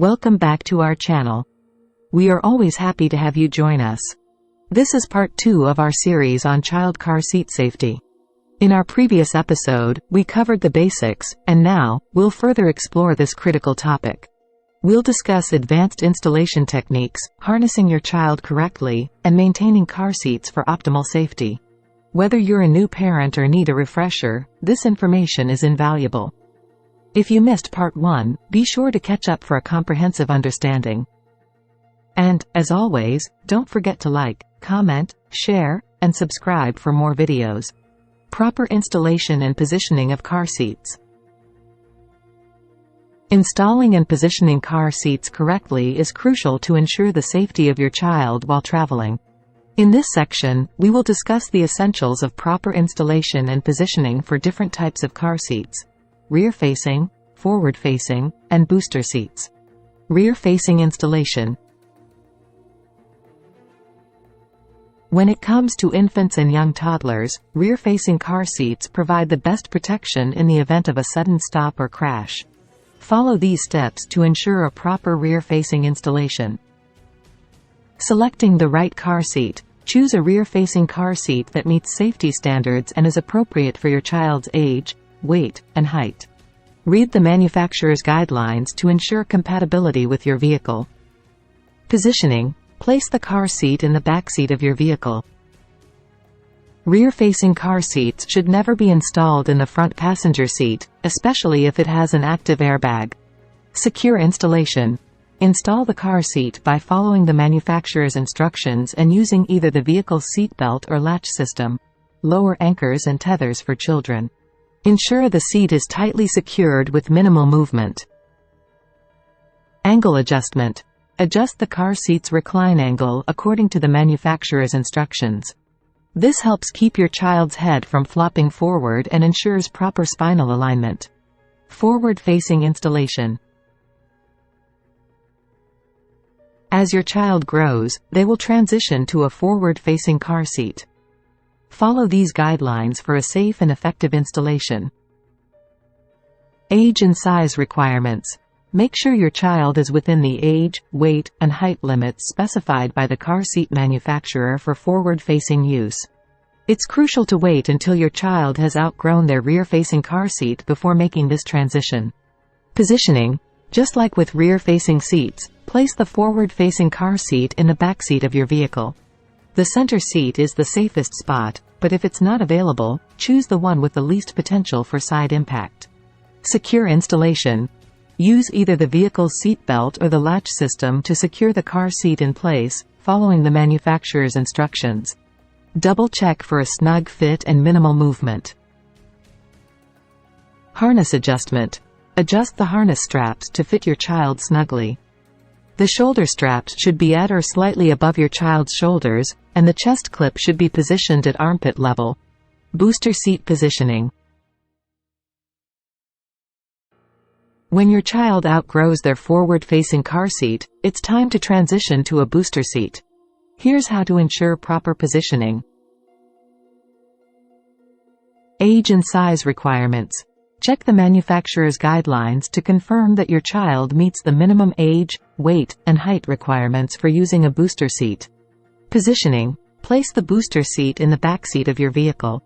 Welcome back to our channel. We are always happy to have you join us. This is part 2 of our series on child car seat safety. In our previous episode, we covered the basics, and now, we'll further explore this critical topic. We'll discuss advanced installation techniques, harnessing your child correctly, and maintaining car seats for optimal safety. Whether you're a new parent or need a refresher, this information is invaluable. If you missed part 1, be sure to catch up for a comprehensive understanding. And, as always, don't forget to like, comment, share, and subscribe for more videos. Proper installation and positioning of car seats. Installing and positioning car seats correctly is crucial to ensure the safety of your child while traveling. In this section, we will discuss the essentials of proper installation and positioning for different types of car seats: rear-facing, forward-facing, and booster seats. Rear-facing installation. When it comes to infants and young toddlers, rear-facing car seats provide the best protection in the event of a sudden stop or crash. Follow these steps to ensure a proper rear-facing installation. Selecting the right car seat. Choose a rear-facing car seat that meets safety standards and is appropriate for your child's age, weight, and height. Read the manufacturer's guidelines to ensure compatibility with your vehicle. Positioning. Place the car seat in the backseat of your vehicle. Rear-facing car seats should never be installed in the front passenger seat, especially if it has an active airbag. Secure installation. Install the car seat by following the manufacturer's instructions and using either the vehicle's seat belt or latch system. Lower anchors and tethers for children. Ensure the seat is tightly secured with minimal movement. Angle adjustment. Adjust the car seat's recline angle according to the manufacturer's instructions. This helps keep your child's head from flopping forward and ensures proper spinal alignment. Forward-facing installation. As your child grows, they will transition to a forward-facing car seat. Follow these guidelines for a safe and effective installation. Age and size requirements. Make sure your child is within the age, weight, and height limits specified by the car seat manufacturer for forward-facing use. It's crucial to wait until your child has outgrown their rear-facing car seat before making this transition. Positioning. Just like with rear-facing seats, place the forward-facing car seat in the backseat of your vehicle. The center seat is the safest spot, but if it's not available, choose the one with the least potential for side impact. Secure installation. Use either the vehicle's seat belt or the latch system to secure the car seat in place, following the manufacturer's instructions. Double-check for a snug fit and minimal movement. Harness adjustment. Adjust the harness straps to fit your child snugly. The shoulder straps should be at or slightly above your child's shoulders, and the chest clip should be positioned at armpit level. Booster seat positioning. When your child outgrows their forward-facing car seat, it's time to transition to a booster seat. Here's how to ensure proper positioning. Age and size requirements. Check the manufacturer's guidelines to confirm that your child meets the minimum age, weight, and height requirements for using a booster seat. Positioning. Place the booster seat in the backseat of your vehicle.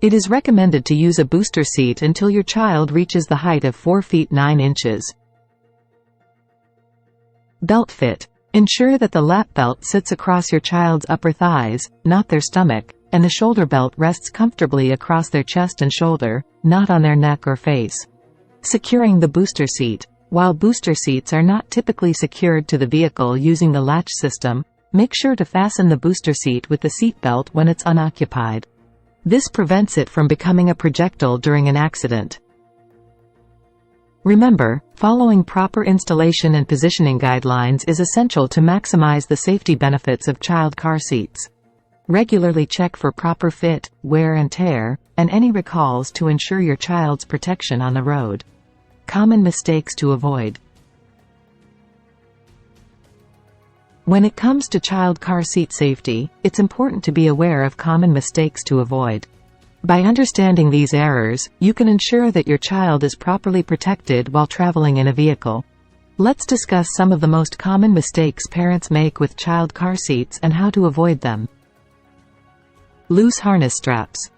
It is recommended to use a booster seat until your child reaches the height of 4 feet 9 inches. Belt fit. Ensure that the lap belt sits across your child's upper thighs, not their stomach, and the shoulder belt rests comfortably across their chest and shoulder, not on their neck or face. Securing the booster seat. While booster seats are not typically secured to the vehicle using the latch system, make sure to fasten the booster seat with the seat belt when it's unoccupied. This prevents it from becoming a projectile during an accident. Remember, following proper installation and positioning guidelines is essential to maximize the safety benefits of child car seats. Regularly check for proper fit, wear and tear, and any recalls to ensure your child's protection on the road. Common mistakes to avoid. When it comes to child car seat safety, it's important to be aware of common mistakes to avoid. By understanding these errors, you can ensure that your child is properly protected while traveling in a vehicle. Let's discuss some of the most common mistakes parents make with child car seats and how to avoid them. Loose harness straps.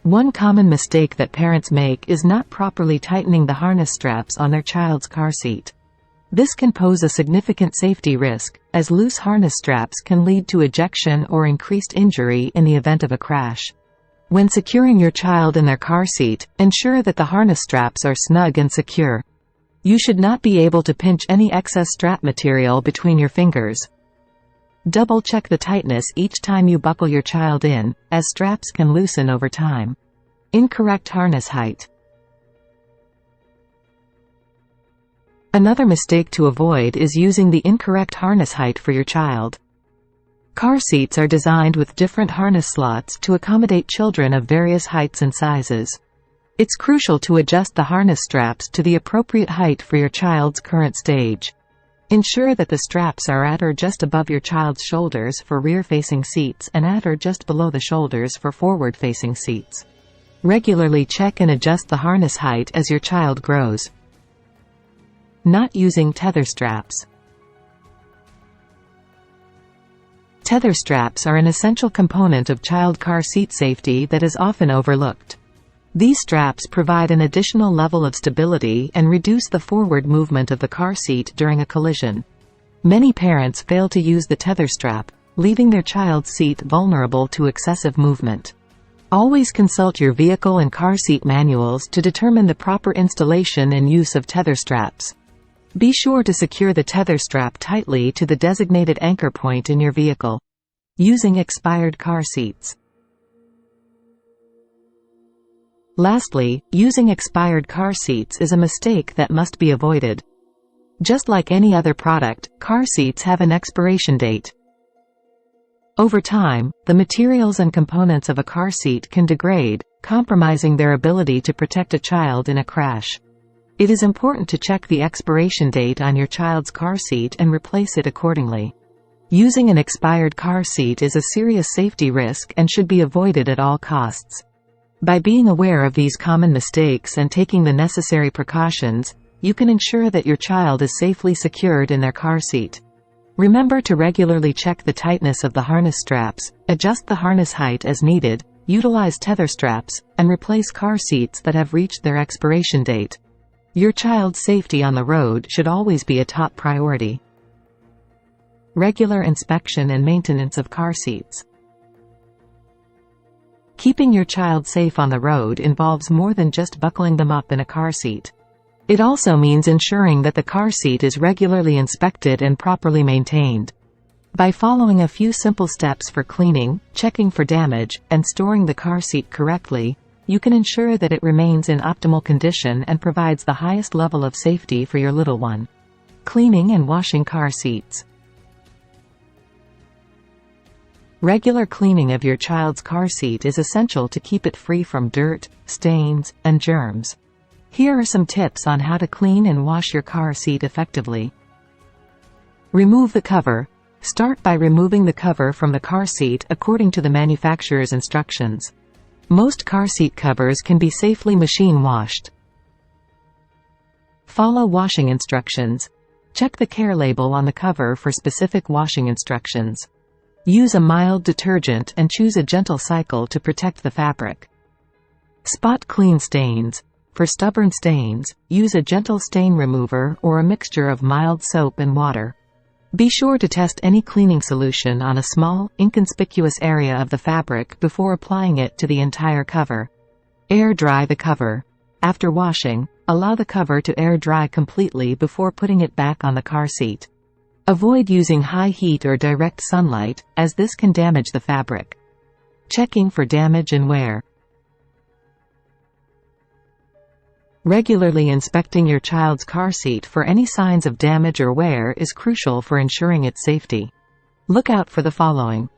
One common mistake that parents make is not properly tightening the harness straps on their child's car seat. This can pose a significant safety risk, as loose harness straps can lead to ejection or increased injury in the event of a crash. When securing your child in their car seat, ensure that the harness straps are snug and secure. You should not be able to pinch any excess strap material between your fingers. Double-check the tightness each time you buckle your child in, as straps can loosen over time. Incorrect harness height. Another mistake to avoid is using the incorrect harness height for your child. Car seats are designed with different harness slots to accommodate children of various heights and sizes. It's crucial to adjust the harness straps to the appropriate height for your child's current stage. Ensure that the straps are at or just above your child's shoulders for rear-facing seats and at or just below the shoulders for forward-facing seats. Regularly check and adjust the harness height as your child grows. Not using tether straps. Tether straps are an essential component of child car seat safety that is often overlooked. These straps provide an additional level of stability and reduce the forward movement of the car seat during a collision. Many parents fail to use the tether strap, leaving their child's seat vulnerable to excessive movement. Always consult your vehicle and car seat manuals to determine the proper installation and use of tether straps. Be sure to secure the tether strap tightly to the designated anchor point in your vehicle. Using expired car seats. Lastly, using expired car seats is a mistake that must be avoided. Just like any other product, car seats have an expiration date. Over time, the materials and components of a car seat can degrade, compromising their ability to protect a child in a crash. It is important to check the expiration date on your child's car seat and replace it accordingly. Using an expired car seat is a serious safety risk and should be avoided at all costs. By being aware of these common mistakes and taking the necessary precautions, you can ensure that your child is safely secured in their car seat. Remember to regularly check the tightness of the harness straps, adjust the harness height as needed, utilize tether straps, and replace car seats that have reached their expiration date. Your child's safety on the road should always be a top priority. Regular inspection and maintenance of car seats. Keeping your child safe on the road involves more than just buckling them up in a car seat. It also means ensuring that the car seat is regularly inspected and properly maintained. By following a few simple steps for cleaning, checking for damage, and storing the car seat correctly, you can ensure that it remains in optimal condition and provides the highest level of safety for your little one. Cleaning and washing car seats. Regular cleaning of your child's car seat is essential to keep it free from dirt, stains, and germs. Here are some tips on how to clean and wash your car seat effectively. Remove the cover. Start by removing the cover from the car seat according to the manufacturer's instructions. Most car seat covers can be safely machine washed. Follow washing instructions. Check the care label on the cover for specific washing instructions. Use a mild detergent and choose a gentle cycle to protect the fabric. Spot clean stains. For stubborn stains, use a gentle stain remover or a mixture of mild soap and water. Be sure to test any cleaning solution on a small, inconspicuous area of the fabric before applying it to the entire cover. Air dry the cover. After washing, allow the cover to air dry completely before putting it back on the car seat. Avoid using high heat or direct sunlight, as this can damage the fabric. Checking for damage and wear. Regularly inspecting your child's car seat for any signs of damage or wear is crucial for ensuring its safety. Look out for the following.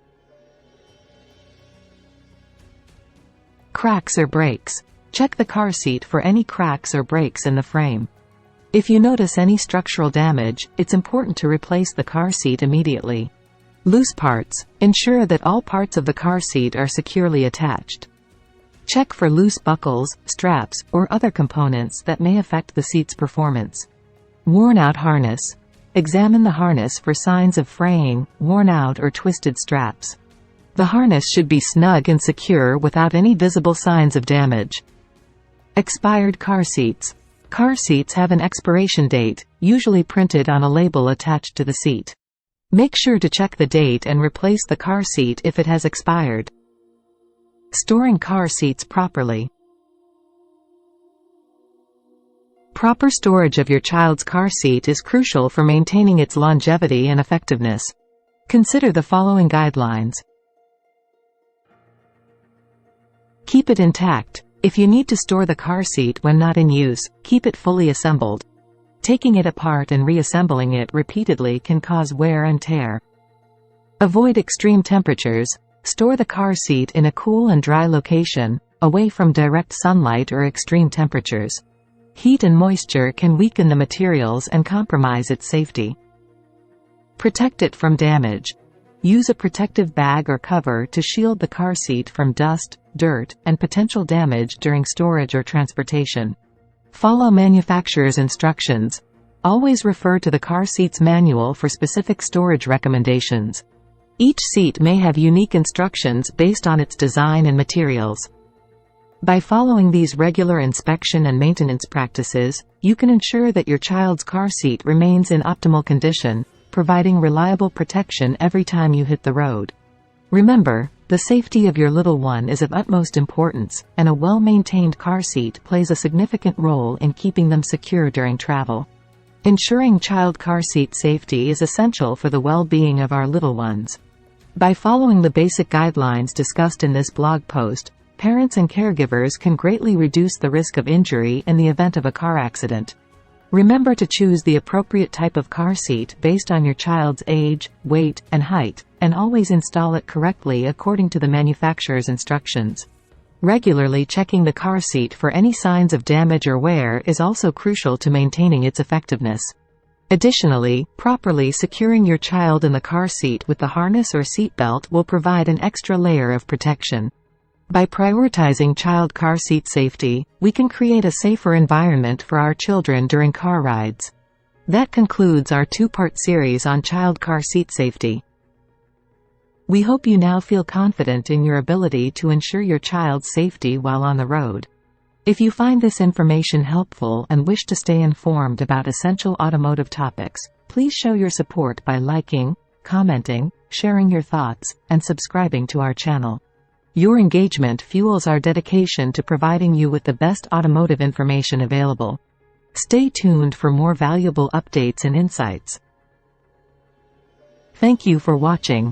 Cracks or breaks. Check the car seat for any cracks or breaks in the frame. If you notice any structural damage, it's important to replace the car seat immediately. Loose parts. Ensure that all parts of the car seat are securely attached. Check for loose buckles, straps, or other components that may affect the seat's performance. Worn-out harness. Examine the harness for signs of fraying, worn-out or twisted straps. The harness should be snug and secure without any visible signs of damage. Expired car seats. Car seats have an expiration date, usually printed on a label attached to the seat. Make sure to check the date and replace the car seat if it has expired. Storing car seats properly. Proper storage of your child's car seat is crucial for maintaining its longevity and effectiveness. Consider the following guidelines. Keep it intact. If you need to store the car seat when not in use, keep it fully assembled. Taking it apart and reassembling it repeatedly can cause wear and tear. Avoid extreme temperatures. Store the car seat in a cool and dry location, away from direct sunlight or extreme temperatures. Heat and moisture can weaken the materials and compromise its safety. Protect it from damage. Use a protective bag or cover to shield the car seat from dust, dirt, and potential damage during storage or transportation. Follow manufacturer's instructions. Always refer to the car seat's manual for specific storage recommendations. Each seat may have unique instructions based on its design and materials. By following these regular inspection and maintenance practices, you can ensure that your child's car seat remains in optimal condition, providing reliable protection every time you hit the road. Remember, the safety of your little one is of utmost importance, and a well-maintained car seat plays a significant role in keeping them secure during travel. Ensuring child car seat safety is essential for the well-being of our little ones. By following the basic guidelines discussed in this blog post, parents and caregivers can greatly reduce the risk of injury in the event of a car accident. Remember to choose the appropriate type of car seat based on your child's age, weight, and height, and always install it correctly according to the manufacturer's instructions. Regularly checking the car seat for any signs of damage or wear is also crucial to maintaining its effectiveness. Additionally, properly securing your child in the car seat with the harness or seat belt will provide an extra layer of protection. By prioritizing child car seat safety, we can create a safer environment for our children during car rides. That concludes our two-part series on child car seat safety. We hope you now feel confident in your ability to ensure your child's safety while on the road. If you find this information helpful and wish to stay informed about essential automotive topics, please show your support by liking, commenting, sharing your thoughts, and subscribing to our channel. Your engagement fuels our dedication to providing you with the best automotive information available. Stay tuned for more valuable updates and insights. Thank you for watching.